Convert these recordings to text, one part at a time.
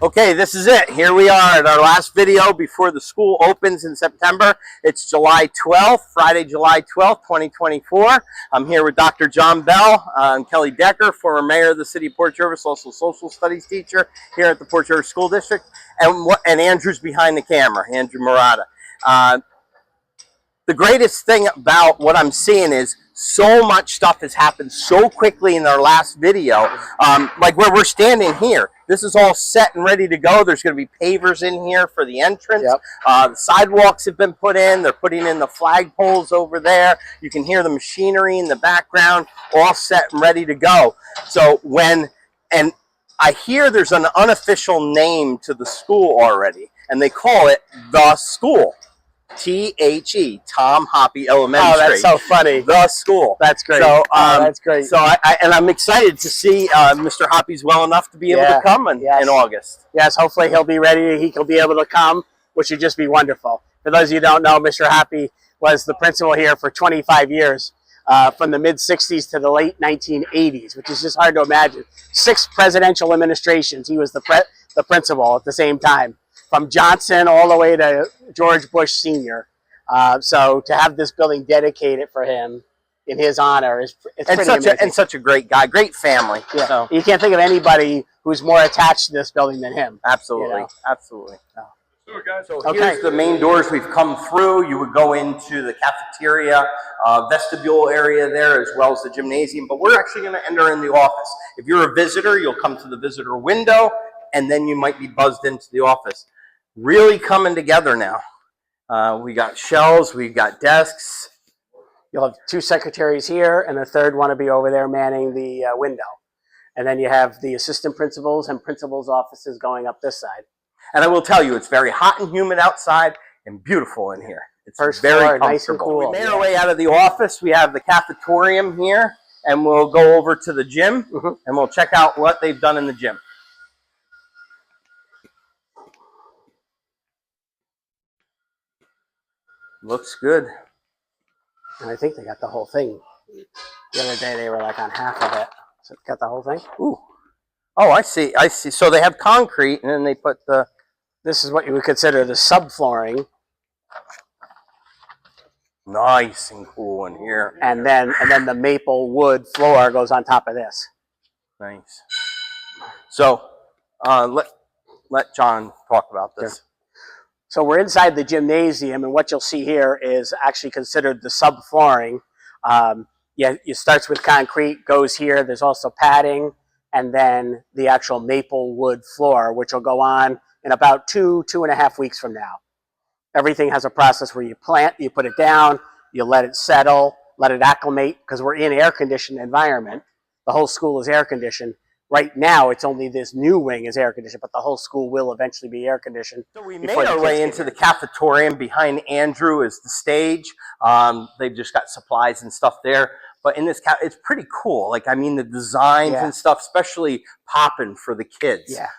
Okay, this is it. Here we are at our last video before the school opens in September. It's July 12th, Friday, July 12th, 2024. I'm here with Dr. John Bell and Kelly Decker, former mayor of the city of Port Jervis, also social studies teacher here at the Port Jervis School District. And Andrew's behind the camera, Andrew Murata. The greatest thing about what I'm seeing is so much stuff has happened so quickly in our last video. Like where we're standing here, this is all set and ready to go. There's going to be pavers in here for the entrance. Yep. The sidewalks have been put in. They're putting in the flagpoles over there. You can hear the machinery in the background, all set and ready to go. So and I hear there's an unofficial name to the school already, and they call it the school. T-H-E, Tom Hoppe Elementary. Oh, that's so funny. The school. That's great. So, that's great. So I'm excited to see Mr. Hoppe's well enough to be able to come in August. Yes, hopefully he'll be ready. He'll be able to come, which would just be wonderful. For those of you who don't know, Mr. Hoppe was the principal here for 25 years, from the mid-'60s to the late 1980s, which is just hard to imagine. 6 presidential administrations. He was the principal at the same time, from Johnson all the way to George Bush Sr. So to have this building dedicated for him in his honor is pretty amazing. And such a great guy, great family. Yeah. So. You can't think of anybody who's more attached to this building than him. Absolutely, you know? Absolutely. So okay. Here's the main doors we've come through. You would go into the cafeteria, vestibule area there, as well as the gymnasium. But we're actually going to enter in the office. If you're a visitor, you'll come to the visitor window, and then you might be buzzed into the office. Really coming together now. We got shelves, we've got desks. You'll have 2 secretaries here, and the third one will be over there manning the window. And then you have the assistant principals and principals' offices going up this side. And I will tell you, it's very hot and humid outside and beautiful in here. It's First very floor, comfortable. nice and cool. We made our way out of the office. We have the cafetorium here, and we'll go over to the gym, and we'll check out what they've done in the gym. Looks good. And I think they got the whole thing. The other day they were like on half of it. So got the whole thing? Ooh. Oh, I see. I see. So they have concrete, and then they put the... This is what you would consider the subflooring. Nice and cool in here. And then the maple wood floor goes on top of this. Nice. So let John talk about this. Sure. So we're inside the gymnasium, and what you'll see here is actually considered the subflooring. Yeah, it starts with concrete, goes here. There's also padding, and then the actual maple wood floor, which will go on in about 2.5 weeks from now. Everything has a process where you plant, you put it down, you let it settle, let it acclimate, because we're in air-conditioned environment. The whole school is air-conditioned. Right now, it's only this new wing is air-conditioned, but the whole school will eventually be air-conditioned. So we made our way into the cafetorium. Behind Andrew is the stage. They've just got supplies and stuff there. But in this, it's pretty cool. Like, I mean, the designs and stuff, especially popping for the kids. Yeah.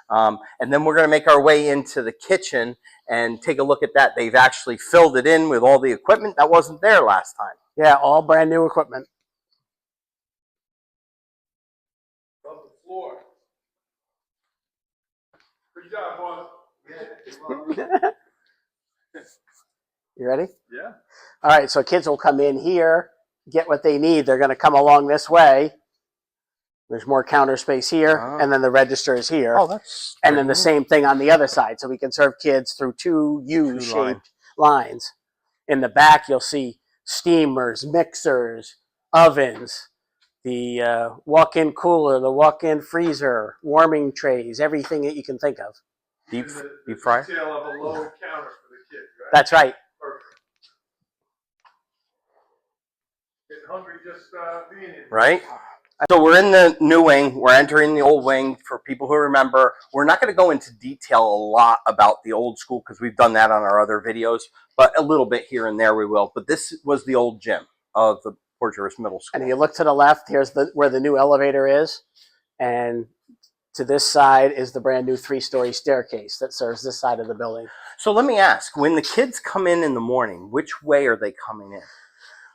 And then we're going to make our way into the kitchen and take a look at that. They've actually filled it in with all the equipment that wasn't there last time. Yeah, all brand new equipment. Good job, boss. You ready? Yeah. All right, so kids will come in here, get what they need. They're going to come along this way. There's more counter space here, and then the register is here. Oh, that's... And then the same thing on the other side, so we can serve kids through 2 U-shaped lines. In the back, you'll see steamers, mixers, ovens, the walk-in cooler, the walk-in freezer, warming trays, everything that you can think of. Deep fry? Detail of a low counter for the kids, right? That's right. Perfect. Getting hungry just being in. Right? So we're in the new wing. We're entering the old wing. For people who remember, we're not going to go into detail a lot about the old school because we've done that on our other videos, but a little bit here and there we will. But this was the old gym of the Port Jervis Middle School. And if you look to the left, here's where the new elevator is. And to this side is the brand new 3-story staircase that serves this side of the building. So let me ask, when the kids come in the morning, which way are they coming in?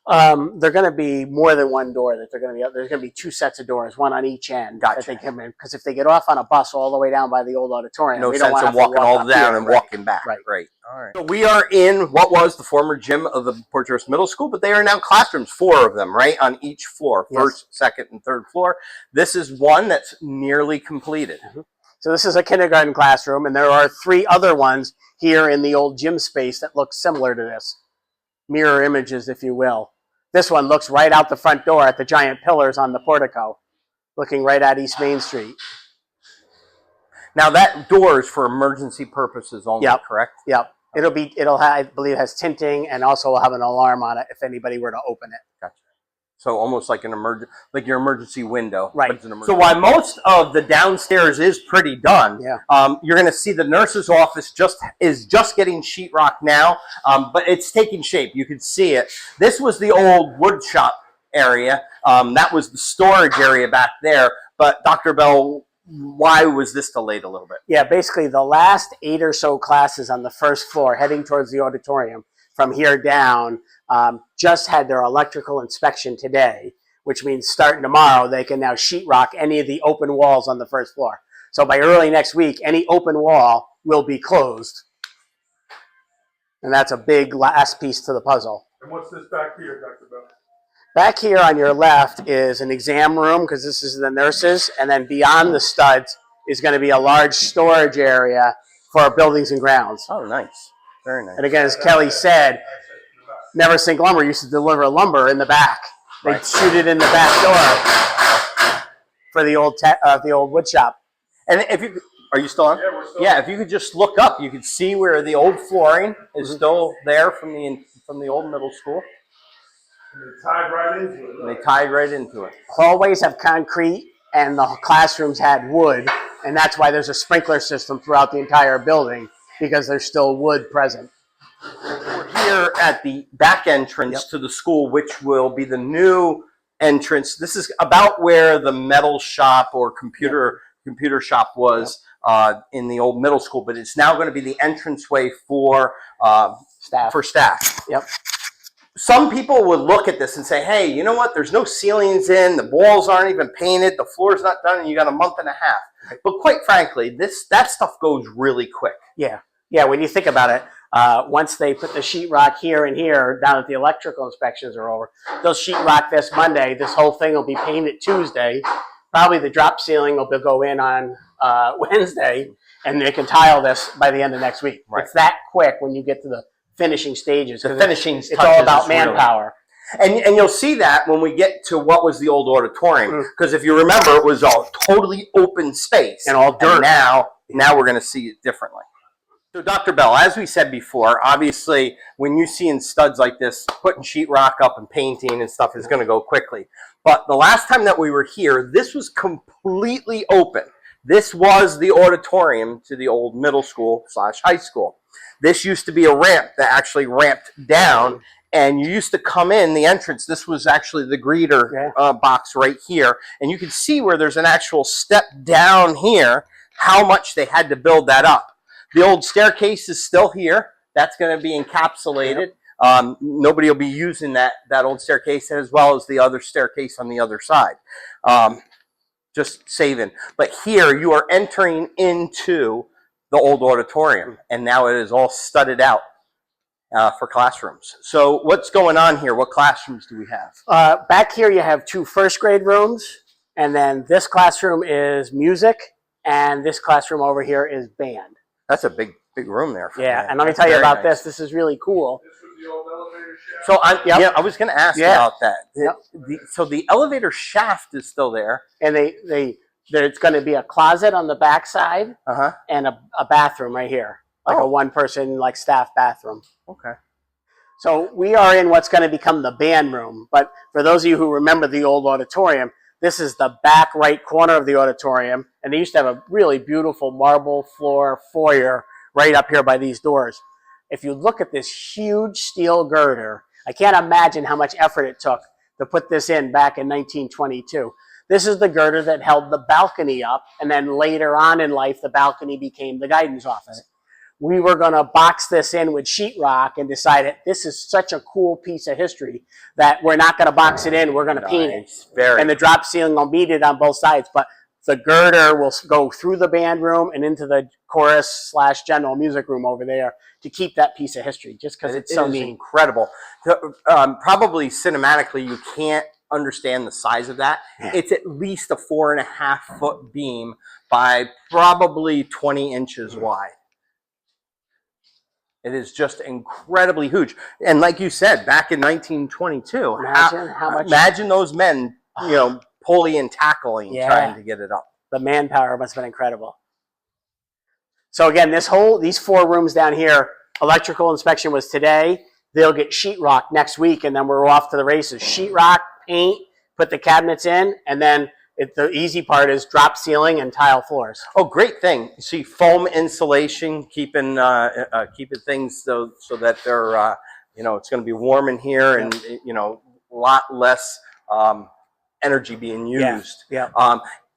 They're going to be more than one door that they're going to be. There's going to be two sets of doors, one on each end. Gotcha. That they come in, because if they get off on a bus all the way down by the old auditorium, No we don't sense want in to walking all walk down here. and Right. walking back. Right. Right. All right. So we are in what was the former gym of the Port Jervis Middle School, but they are now classrooms, 4 of them, right, on each floor, Yes. first, second, and third floor. This is one that's nearly completed. Mm-hmm. So this is a kindergarten classroom, and there are 3 other ones here in the old gym space that look similar to this. Mirror images, if you will. This one looks right out the front door at the giant pillars on the portico, looking right at East Main Street. Now that door is for emergency purposes only, Yep. correct? Yep. It'll have, I believe it has tinting, and also will have an alarm on it if anybody were to open it. Gotcha. So almost like like your emergency window. Right. But it's an emergency. So while most of the downstairs is pretty done, Yeah. you're going to see the nurse's office is just getting sheetrock now, but it's taking shape. You can see it. This was the old wood shop area. That was the storage area back there. But Dr. Bell, why was this delayed a little bit? Yeah, basically the last 8 or so classes on the first floor heading towards the auditorium from here down just had their electrical inspection today, which means starting tomorrow they can now sheetrock any of the open walls on the first floor. So by early next week, any open wall will be closed. And that's a big last piece to the puzzle. And what's this back here, Dr. Bell? Back here on your left is an exam room, because this is the nurses, and then beyond the studs is going to be a large storage area for our buildings and grounds. Oh, nice. Very nice. And again, as Kelly said, Never Sink Lumber used to deliver lumber in the back. They'd Right. shoot it in the back door for the old wood shop. And if you are you still on? Yeah, we're still Yeah, if you could just look up, you could see where the old flooring is still there from the old middle school. And they tied right into it. And they tied right into it. Hallways have concrete, and the classrooms had wood, and that's why there's a sprinkler system throughout the entire building, because there's still wood present. We're here at the back entrance to the school, which will be the new entrance. This is about where the metal shop or computer shop was in the old middle school, but it's now going to be the entranceway for staff. Yep. Some people would look at this and say, hey, you know what? There's no ceilings in, the walls aren't even painted, the floor's not done, and you got a month and a half. But quite frankly, that stuff goes really quick. Yeah. Yeah, when you think about it, once they put the sheetrock here and here, down at the electrical inspections are over, they'll sheetrock this Monday, this whole thing will be painted Tuesday, probably the drop ceiling will go in on Wednesday, and they can tile this by the end of next week. Right. It's that quick when you get to the finishing stages. The finishing It's touches all about is really- manpower. And you'll see that when we get to what was the old auditorium, because if you remember, it was all totally open space And all dirt. And now we're going to see it differently. So, Dr. Bell, as we said before, obviously, when you see in studs like this, putting sheetrock up and painting and stuff is going to go quickly. But the last time that we were here, this was completely open. This was the auditorium to the old middle school / high school. This used to be a ramp that actually ramped down, and you used to come in the entrance. This was actually the greeter box right here, and you can see where there's an actual step down here, how much they had to build that up. The old staircase is still here. That's going to be encapsulated. Nobody will be using that old staircase, as well as the other staircase on the other side. Just saving. But here you are entering into the old auditorium, and now it is all studded out for classrooms. So what's going on here? What classrooms do we have? Back here you have 2 first grade rooms, and then this classroom is music, and this classroom over here is band. That's a big room there. Yeah, and let me tell you about this. This is really cool. This was the old elevator shaft. So I was going to ask about that. Yep. So the elevator shaft is still there. And there's going to be a closet on the back side and a bathroom right here, like a one-person staff bathroom. Okay. So we are in what's going to become the band room. But for those of you who remember the old auditorium, this is the back right corner of the auditorium. And they used to have a really beautiful marble floor foyer right up here by these doors. If you look at this huge steel girder, I can't imagine how much effort it took to put this in back in 1922. This is the girder that held the balcony up, and then later on in life, the balcony became the guidance office. we were going to box this in with sheetrock and decided this is such a cool piece of history that we're not going to box it in. We're going to paint it. Very. And the drop ceiling will meet it on both sides. But the girder will go through the band room and into the chorus / general music room over there to keep that piece of history, just because it's so neat. Incredible. Probably cinematically, you can't understand the size of that. Yeah. It's at least a 4.5 foot beam by probably 20 inches wide. It is just incredibly huge. And like you said, back in 1922, imagine those men, you know, pulling and tackling, trying to get it up. The manpower must have been incredible. So again, these 4 rooms down here, electrical inspection was today. They'll get sheetrock next week, and then we're off to the races. Sheetrock, paint, put the cabinets in, and then the easy part is drop ceiling and tile floors. Oh, great thing! You see, foam insulation, keeping things so that they're you know, it's going to be warm in here, and you know, a lot less energy being used. Yeah.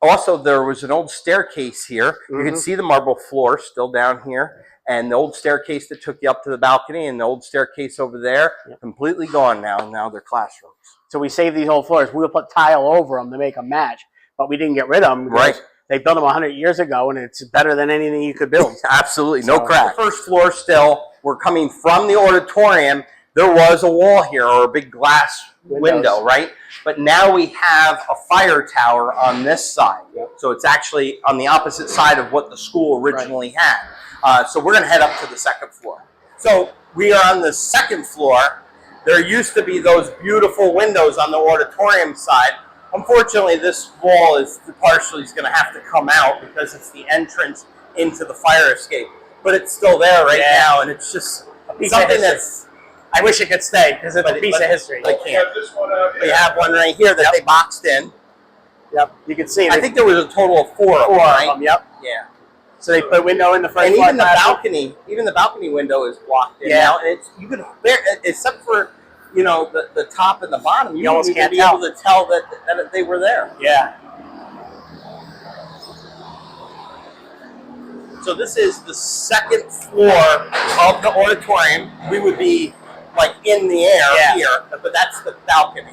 Also, there was an old staircase here. You can see the marble floor still down here, and the old staircase that took you up to the balcony, and the old staircase over there, completely gone now. Now they're classrooms. So we saved these old floors. We'll put tile over them to make them match, but we didn't get rid of them. Right. They built them 100 years ago, and it's better than anything you could build. Absolutely, no crack. The first floor still, we're coming from the auditorium. There was a wall here, or a big glass window, right? But now we have a fire tower on this side. So it's actually on the opposite side of what the school originally had. So we're going to head up to the second floor. So we are on the second floor. There used to be those beautiful windows on the auditorium side. Unfortunately, this wall is partially going to have to come out because it's the entrance into the fire escape. But it's still there right now, and it's just something that's... I wish it could stay because it's a piece of history. I can't. We have one right here that they boxed in. Yep, you can see it. I think there was a total of 4 of them, right? Yep. Yeah. So they put a window in the front. And even the balcony window is blocked in now. And it's, you could, except for, you know, the top and the bottom, you almost can't be able to tell that they were there. Yeah. So this is the second floor of the auditorium. We would be like in the air here, but that's the balcony.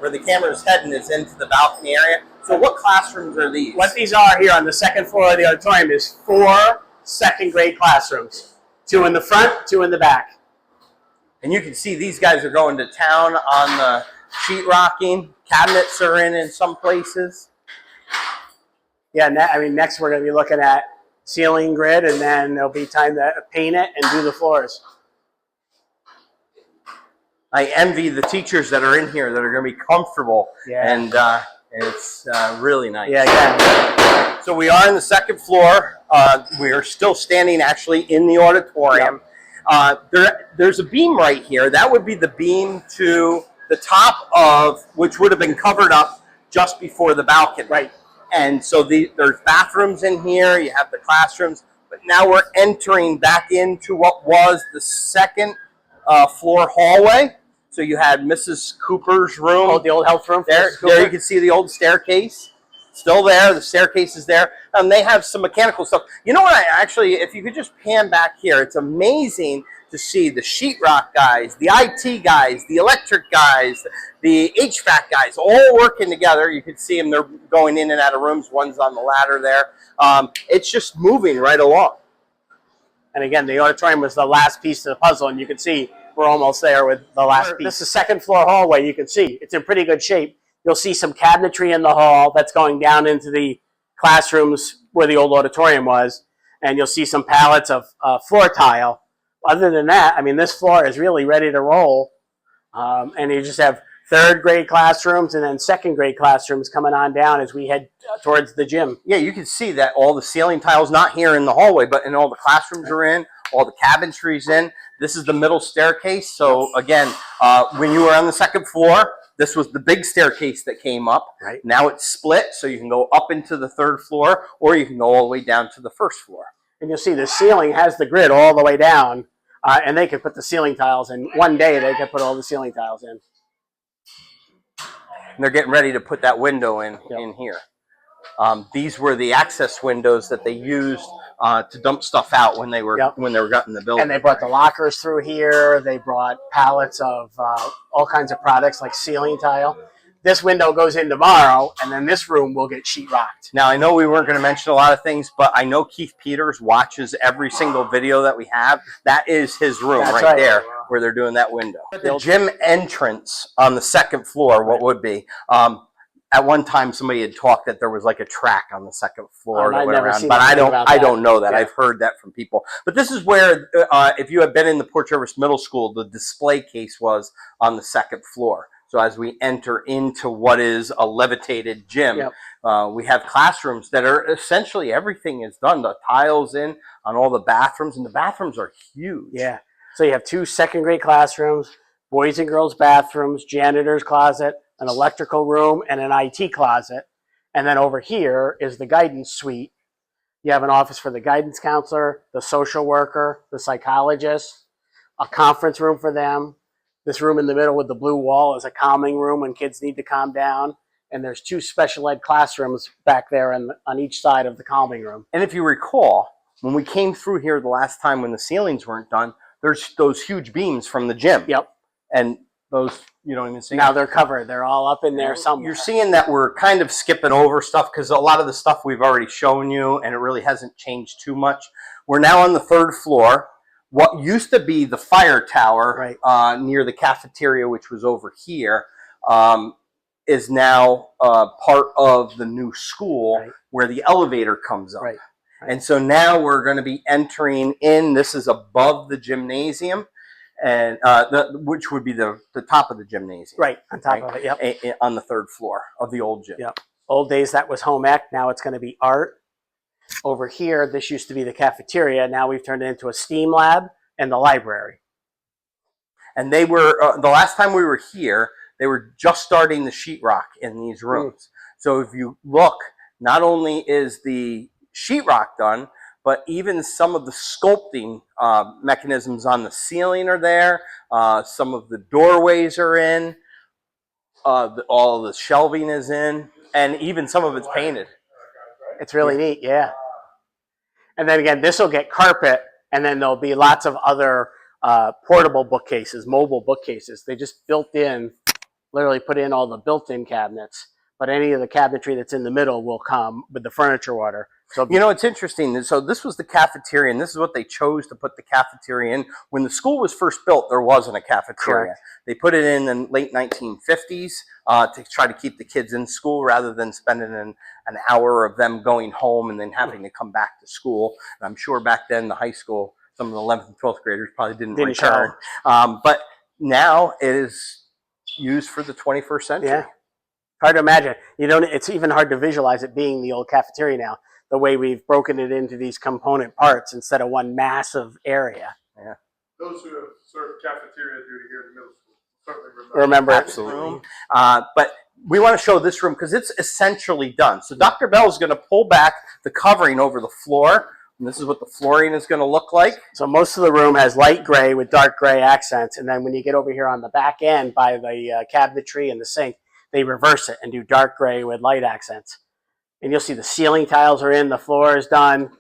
Where the camera's heading is into the balcony area. So what classrooms are these? What these are here on the second floor of the auditorium is 4 second grade classrooms. 2 in the front, 2 in the back. And you can see these guys are going to town on the sheetrocking. Cabinets are in some places. Yeah, I mean, next we're going to be looking at ceiling grid, and then there'll be time to paint it and do the floors. I envy the teachers that are in here that are going to be comfortable, and it's really nice. Yeah. So we are in the second floor. We are still standing actually in the auditorium. There's a beam right here. That would be the beam to the top of, which would have been covered up just before the balcony. Right. And so there's bathrooms in here, you have the classrooms, but now we're entering back into what was the second floor hallway. So you had Mrs. Cooper's room. Oh, the old health room. There you can see the old staircase. Still there, the staircase is there. And they have some mechanical stuff. You know what, if you could just pan back here, it's amazing to see the sheetrock guys, the IT guys, the electric guys, the HVAC guys, all working together. You can see them, they're going in and out of rooms. One's on the ladder there. It's just moving right along. And again, the auditorium was the last piece of the puzzle, and you can see we're almost there with the last piece. This is the second floor hallway. You can see it's in pretty good shape. You'll see some cabinetry in the hall that's going down into the classrooms where the old auditorium was, and you'll see some pallets of floor tile. Other than that, I mean, this floor is really ready to roll, and you just have third grade classrooms and then second grade classrooms coming on down as we head towards the gym. Yeah, you can see that all the ceiling tiles, not here in the hallway, but in all the classrooms are in, all the cabinetry's in. This is the middle staircase. So again, when you were on the second floor, this was the big staircase that came up. Right. Now it's split, so you can go up into the third floor, or you can go all the way down to the first floor. And you'll see the ceiling has the grid all the way down, and they could put the ceiling tiles in. One day they could put all the ceiling tiles in. And they're getting ready to put that window in here. These were the access windows that they used to dump stuff out when they were gutting the building. And they brought the lockers through here. They brought pallets of all kinds of products like ceiling tile. This window goes in tomorrow, and then this room will get sheetrocked. Now, I know we weren't going to mention a lot of things, but I know Keith Peters watches every single video that we have. That is his room right there where they're doing that window. The gym entrance on the second floor, what would be, at one time somebody had talked that there was like a track on the second floor that went around, but I don't know that. Yeah. I've heard that from people. But this is where, if you have been in the Port Jervis Middle School, the display case was on the second floor. So as we enter into what is a levitated gym, we have classrooms that are essentially everything is done. The tiles in on all the bathrooms, and the bathrooms are huge. Yeah. So you have 2 second-grade classrooms, boys and girls bathrooms, janitor's closet, an electrical room, and an IT closet. And then over here is the guidance suite. You have an office for the guidance counselor, the social worker, the psychologist, a conference room for them. This room in the middle with the blue wall is a calming room when kids need to calm down. And there's 2 special ed classrooms back there on each side of the calming room. And if you recall, when we came through here the last time when the ceilings weren't done, there's those huge beams from the gym. Yep. And those, you don't even see now them. They're covered. They're all up in there somewhere. You're seeing that we're kind of skipping over stuff because a lot of the stuff we've already shown you, and it really hasn't changed too much. We're now on the 3rd floor. What used to be the fire tower near the cafeteria, which was over here, is now part of the new school where the elevator comes up. Right. And so now we're going to be entering in. This is above the gymnasium, and which would be the top of the gymnasium. Right, on top of it, yep. On the 3rd floor of the old gym. Yep. Old days, that was home ec. Now it's going to be art. Over here, this used to be the cafeteria. Now we've turned it into a STEAM lab and the library. And they were, the last time we were here, they were just starting the sheetrock in these rooms. So if you look, not only is the sheetrock done, but even some of the sculpting mechanisms on the ceiling are there. Some of the doorways are in. All the shelving is in. And even some of it's painted. It's really neat, yeah. And then again, this will get carpet, and then there'll be lots of other portable bookcases, mobile bookcases. They just literally put in all the built-in cabinets, but any of the cabinetry that's in the middle will come with the furniture order. So, you know, it's interesting. So this was the cafeteria, and this is what they chose to put the cafeteria in. When the school was first built, there wasn't a cafeteria. Correct. They put it in the late 1950s to try to keep the kids in school rather than spending an hour of them going home and then having to come back to school. And I'm sure back then the high school, some of the 11th and 12th graders probably didn't return. But now it is used for the 21st century. Yeah. Hard to imagine. It's even hard to visualize it being the old cafeteria now, the way we've broken it into these component parts instead of one massive area. Yeah. Those who have served cafeteria duty here in middle school certainly remember absolutely. But we want to show this room because it's essentially done. So Dr. Bell is going to pull back the covering over the floor, and this is what the flooring is going to look like. So most of the room has light gray with dark gray accents, and then when you get over here on the back end by the cabinetry and the sink, they reverse it and do dark gray with light accents. And you'll see the ceiling tiles are in, the floor is done.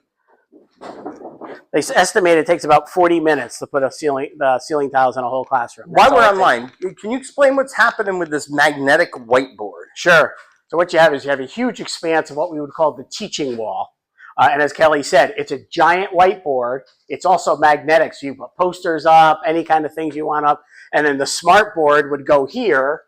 They estimate it takes about 40 minutes to put the ceiling tiles in a whole classroom. While we're online, can you explain what's happening with this magnetic whiteboard? Sure. So what you have is you have a huge expanse of what we would call the teaching wall. And as Kelly said, it's a giant whiteboard. It's also magnetic, so you put posters up, any kind of things you want up. And then the smart board would go here,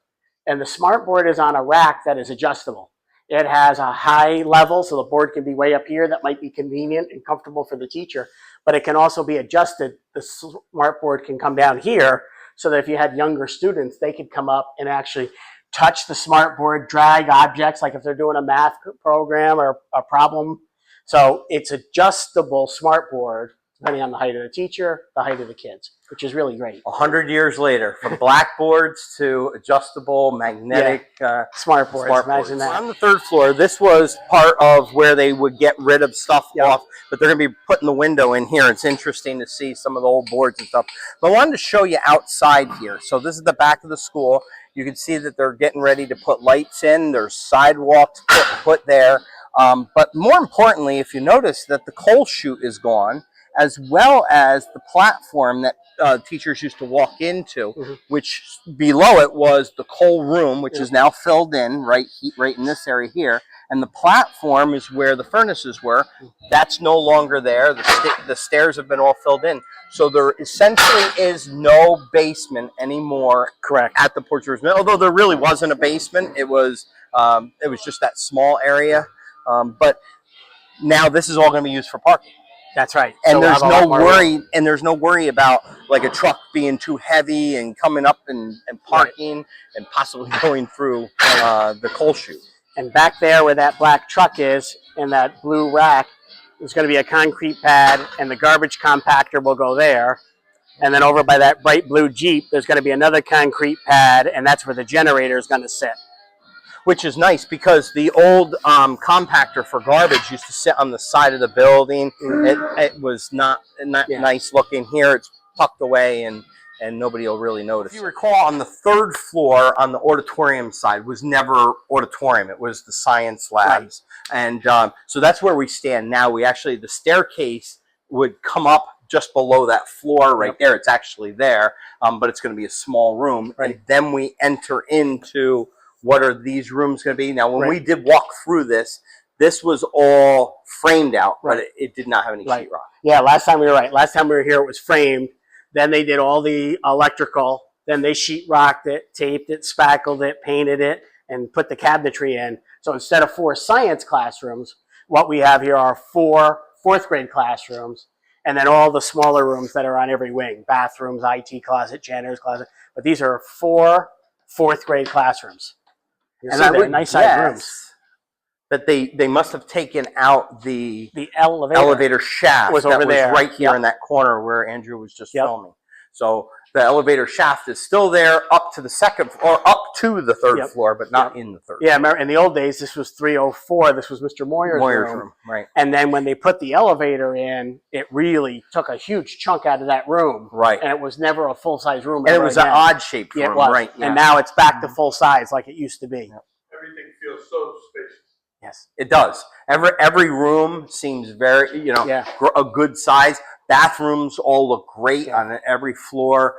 and the smart board is on a rack that is adjustable. It has a high level, so the board can be way up here. That might be convenient and comfortable for the teacher, but it can also be adjusted. The smart board can come down here so that if you had younger students, they could come up and actually touch the smart board, drag objects, like if they're doing a math program or a problem. So it's adjustable smart board, depending on the height of the teacher, the height of the kids, which is really great. 100 years later, from blackboards to adjustable magnetic smart boards. Imagine that. On the 3rd floor, this was part of where they would get rid of stuff off, but they're going to be putting the window in here. It's interesting to see some of the old boards and stuff. But I wanted to show you outside here. So this is the back of the school. You can see that they're getting ready to put lights in. There's sidewalks put there. But more importantly, if you notice that the coal chute is gone, as well as the platform that teachers used to walk into, which below it was the coal room, which is now filled in right in this area here, and the platform is where the furnaces were. That's no longer there. The stairs have been all filled in, so there essentially is no basement anymore. Correct. At the Port Jervis Mill, although there really wasn't a basement, it was just that small area. But now this is all going to be used for parking. That's right. And So there's we'll have a no lot more worry, room. and there's no worry about like a truck being too heavy and coming up and parking and possibly going through the coal chute. And back there where that black truck is, in that blue rack, there's going to be a concrete pad, and the garbage compactor will go there. And then over by that bright blue Jeep, there's going to be another concrete pad, and that's where the generator is going to sit. Which is nice because the old compactor for garbage used to sit on the side of the building. It was not nice looking. Here it's tucked away and nobody will really notice. If you recall, on the third floor on the auditorium side was never auditorium. It was the science labs. Right. And so that's where we stand now. We actually, the staircase would come up just below that floor right there. It's actually there, but it's going to be a small room. Right. And then we enter into what are these rooms going to be. Now, when we did walk through this was all framed out, but it did not have any sheetrock. Yeah, last time we were here, it was framed. Then they did all the electrical. Then they sheetrocked it, taped it, spackled it, painted it, and put the cabinetry in. So instead of 4 science classrooms, what we have here are 4 fourth grade classrooms, and then all the smaller rooms that are on every wing, bathrooms, IT closet, janitor's closet. But these are 4 fourth grade classrooms. And I would nice size rooms. That they must have taken out the elevator shaft was over there, right here in that corner where Andrew was just filming. So the elevator shaft is still there up to the second or up to the third floor, but not in the third. Yeah, remember in the old days, this was 304. This was Mr. Moyer's room. Right. And then when they put the elevator in, it really took a huge chunk out of that room. Right. And it was never a full size room. And it was an odd shaped room. It was. Right. And now it's back to full size like it used to be. Everything feels so spacious. Yes, it does. Every room seems very, a good size. Bathrooms all look great on every floor.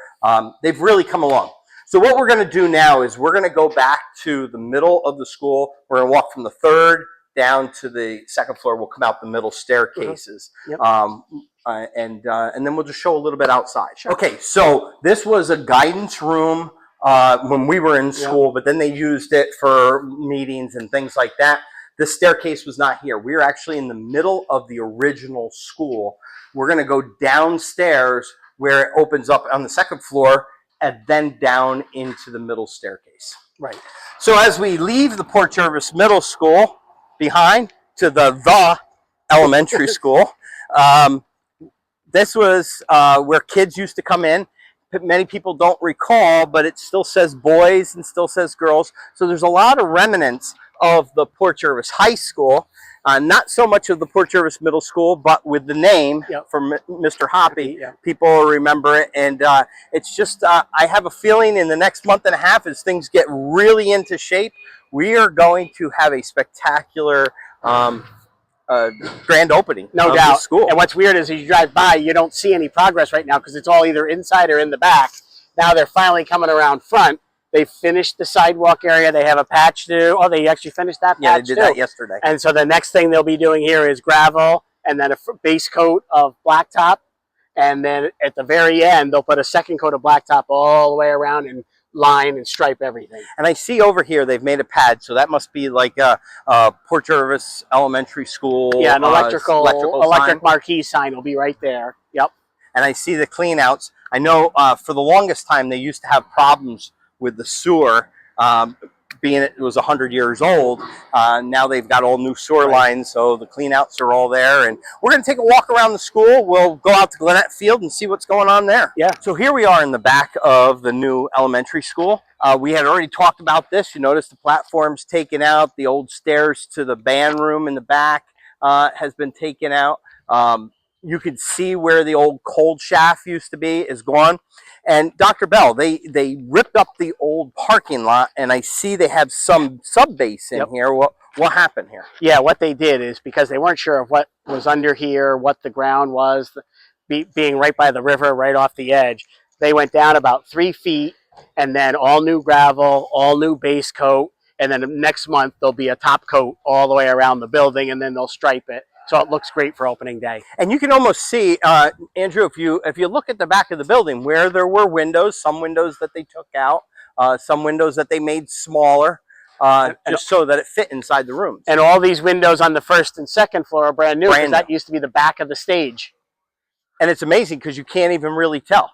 They've really come along. So what we're going to do now is we're going to go back to the middle of the school. We're going to walk from the third down to the second floor. We'll come out the middle staircases. And then we'll just show a little bit outside. Sure. Okay, so this was a guidance room when we were in school, but then they used it for meetings and things like that. This staircase was not here. We were actually in the middle of the original school. We're going to go downstairs where it opens up on the second floor and then down into the middle staircase. Right. So as we leave the Port Jervis Middle School behind to the elementary school, this was where kids used to come in. Many people don't recall, but it still says boys and still says girls. So there's a lot of remnants of the Port Jervis High School, not so much of the Port Jervis Middle School, but with the name from Mr. Hoppy, people remember it. And it's just, I have a feeling in the next month and a half, as things get really into shape, we are going to have a spectacular grand opening. No doubt. The school. And what's weird is as you drive by, you don't see any progress right now because it's all either inside or in the back. Now they're finally coming around front. They finished the sidewalk area. They have a patch to. Oh, they actually finished that patch. Yeah, they did that yesterday. And so the next thing they'll be doing here is gravel and then a base coat of blacktop. And then at the very end, they'll put a second coat of blacktop all the way around and line and stripe everything. And I see over here they've made a pad, so that must be like a Port Jervis Elementary School. Yeah, an electric marquee sign will be right there. Yep. And I see the clean outs. I know for the longest time they used to have problems with the sewer, being it was 100 years old. Now they've got all new sewer lines, so the clean outs are all there. And we're going to take a walk around the school. We'll go out to Glenette Field and see what's going on there. Yeah. So here we are in the back of the new elementary school. We had already talked about this. You notice the platform's taken out. The old stairs to the band room in the back has been taken out. You can see where the old cold shaft used to be is gone. And Dr. Bell, they ripped up the old parking lot, and I see they have some sub base in Yep. here. What happened here? Yeah, what they did is because they weren't sure of what was under here, what the ground was, being right by the river, right off the edge, they went down about 3 feet, and then all new gravel, all new base coat, and then next month there'll be a top coat all the way around the building, and then they'll stripe it, so it looks great for opening day. And you can almost see, Andrew, if you look at the back of the building where there were windows, some windows that they took out, some windows that they made smaller, just so that it fit inside the rooms. And all these windows on the first and second floor are brand new, because Brand that new. used to be the back of the stage. And it's amazing because you can't even really tell.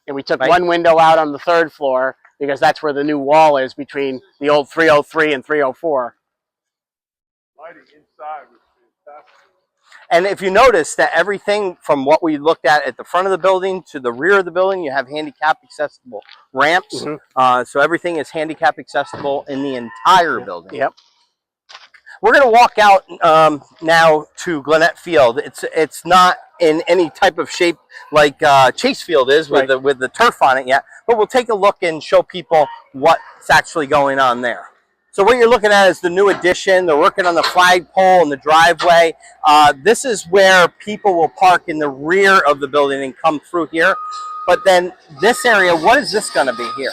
And we took Right. one window out on the third floor because that's where the new wall is between the old 303 and 304. Lighting inside was fantastic. And if you notice that everything from what we looked at the front of the building to the rear of the building, you have handicap accessible ramps. So everything is handicap accessible in the entire building. Yep. We're going to walk out now to Glenette Field. It's not in any type of shape like Chase Field is with Right. the turf on it yet, but we'll take a look and show people what's actually going on there. So what you're looking at is the new addition. They're working on the flagpole and the driveway. This is where people will park in the rear of the building and come through here. But then this area, what is this going to be here?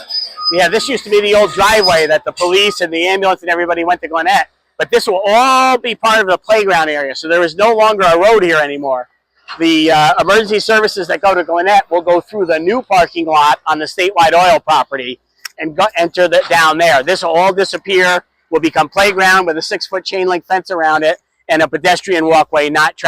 Yeah, this used to be the old driveway that the police and the ambulance and everybody went to Glenette. But this will all be part of the playground area, so there is no longer a road here anymore. The emergency services that go to Glenette will go through the new parking lot on the statewide oil property and enter down there. This will all disappear, will become playground with a 6-foot chain link fence around it and a pedestrian walkway, not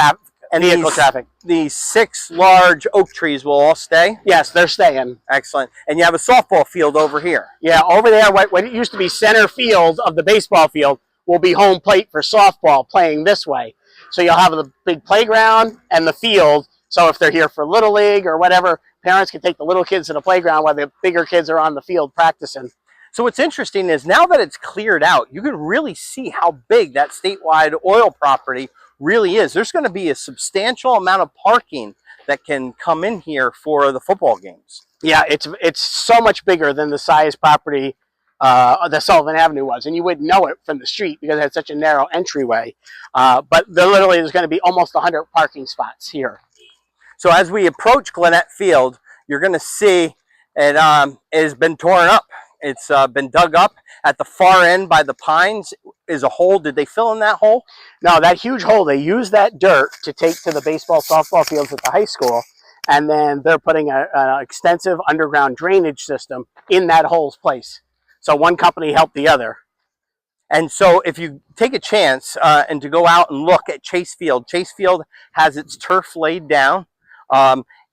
vehicle traffic. These 6 large oak trees will all stay? Yes, they're staying. Excellent. And you have a softball field over here? Yeah, over there, what it used to be center field of the baseball field will be home plate for softball playing this way. So you'll have the big playground and the field. So if they're here for Little League or whatever, parents can take the little kids to the playground while the bigger kids are on the field practicing. So what's interesting is now that it's cleared out, you can really see how big that statewide oil property really is. There's going to be a substantial amount of parking that can come in here for the football games. Yeah, it's so much bigger than the size property that Sullivan Avenue was, and you wouldn't know it from the street because it had such a narrow entryway. But there's going to be almost 100 parking spots here. So as we approach Glenette Field, you're going to see it has been torn up. It's been dug up. At the far end by the pines is a hole. Did they fill in that hole? No, that huge hole, they used that dirt to take to the baseball, softball fields at the high school, and then they're putting an extensive underground drainage system in that hole's place. So one company helped the other. And so if you take a chance and to go out and look at Chase Field has its turf laid down.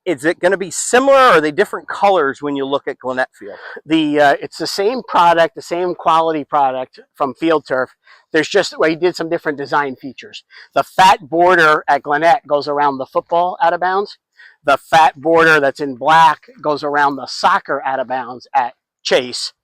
Is it going to be similar, or are they different colors when you look at Glenette Field? It's the same product, the same quality product from Field Turf. There's just, we did some different design features. The fat border at Glenette goes around the football out of bounds. The fat border that's in black goes around the soccer out of bounds at Chase.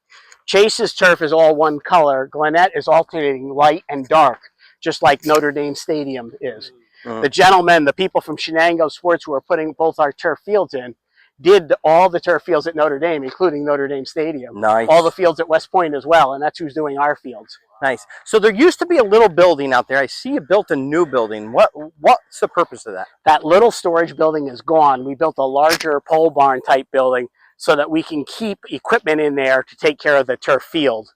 Chase's turf is all one color. Glenette is alternating light and dark, just like Notre Dame Stadium is. The gentlemen, the people from Shenango Sports who are putting both our turf fields in, did all the turf fields at Notre Dame, including Notre Dame Stadium. Nice. All the fields at West Point as well, and that's who's doing our fields. Nice. So there used to be a little building out there. I see you built a new building. What's the purpose of that? That little storage building is gone. We built a larger pole barn type building so that we can keep equipment in there to take care of the turf field.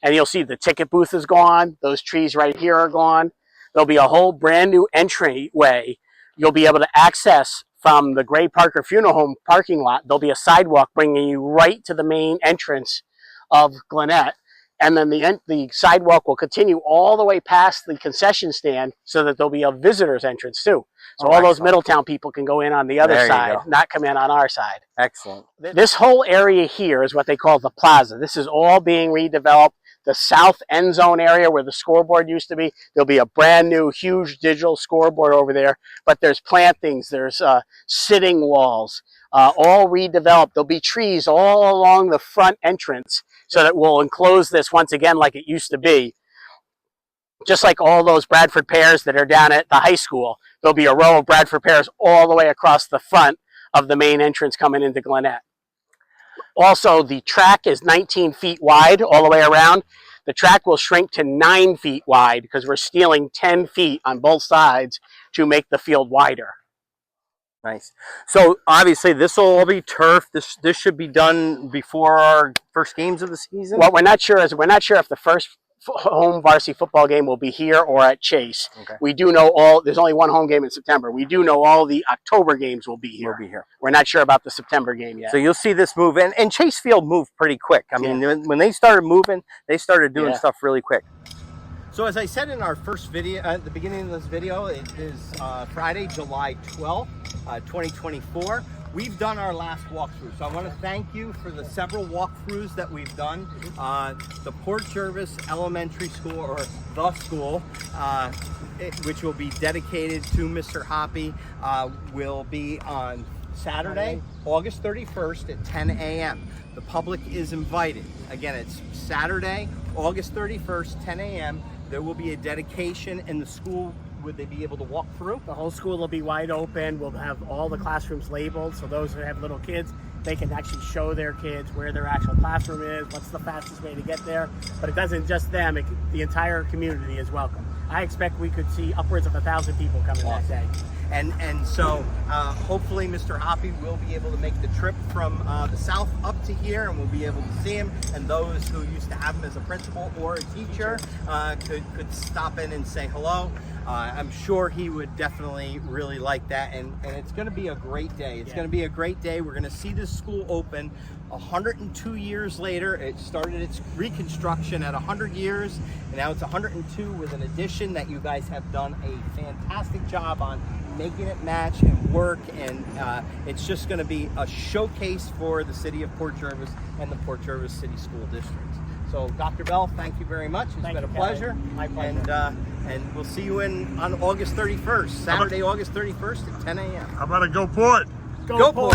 And you'll see the ticket booth is gone. Those trees right here are gone. There'll be a whole brand new entryway you'll be able to access from the Gray Parker Funeral Home parking lot. There'll be a sidewalk bringing you right to the main entrance of Glenette. And then the sidewalk will continue all the way past the concession stand so that there'll be a visitor's entrance too. So all those Middletown people can go in on the other side, not come in on our side. Excellent. This whole area here is what they call the plaza. This is all being redeveloped. The south end zone area where the scoreboard used to be, there'll be a brand new huge digital scoreboard over there, but there's plantings, there's sitting walls, all redeveloped. There'll be trees all along the front entrance so that we'll enclose this once again like it used to be. just like all those Bradford pears that are down at the high school, there'll be a row of Bradford pears all the way across the front of the main entrance coming into Glenette. Also, the track is 19 feet wide all the way around. The track will shrink to 9 feet wide because we're stealing 10 feet on both sides to make the field wider. Nice. So obviously this will all be turf. This should be done before our first games of the season. What we're not sure is if the first home varsity football game will be here or at Chase. Okay. We do know there's only one home game in September. We do know all the October games will be here. We'll be here. We're not sure about the September game yet. So you'll see this move, and Chase Field moved pretty quick. I mean, when they started moving, they started doing stuff really quick. So as I said in our first video, at the beginning of this video, it is Friday, July 12th, 2024. We've done our last walkthrough, so I want to thank you for the several walkthroughs that we've done. The Port Jervis Elementary School, or the school, which will be dedicated to Mr. Hoppy, will be on Saturday, August 31st at 10 a.m. The public is invited. Again, it's Saturday, August 31st, 10 a.m. There will be a dedication in the school. Would they be able to walk through? The whole school will be wide open. We'll have all the classrooms labeled, so those who have little kids, they can actually show their kids where their actual classroom is, what's the fastest way to get there. But it doesn't just them, the entire community is welcome. I expect we could see upwards of 1,000 people coming that day. And so hopefully Mr. Hoppy will be able to make the trip from the south up to here, and we'll be able to see him, and those who used to have him as a principal or a teacher could stop in and say hello. I'm sure he would definitely really like that, and it's going to be a great day. It's going to be a great day. We're going to see this school open 102 years later. It started its reconstruction at 100 years, and now it's 102 with an addition that you guys have done a fantastic job on making it match and work, and it's just going to be a showcase for the city of Port Jervis and the Port Jervis City School Districts. So, Dr. Bell, thank you very much. It's been a pleasure. My pleasure. And we'll see you on August 31st, Saturday, August 31st at 10 a.m. How about a go Port? Go Port!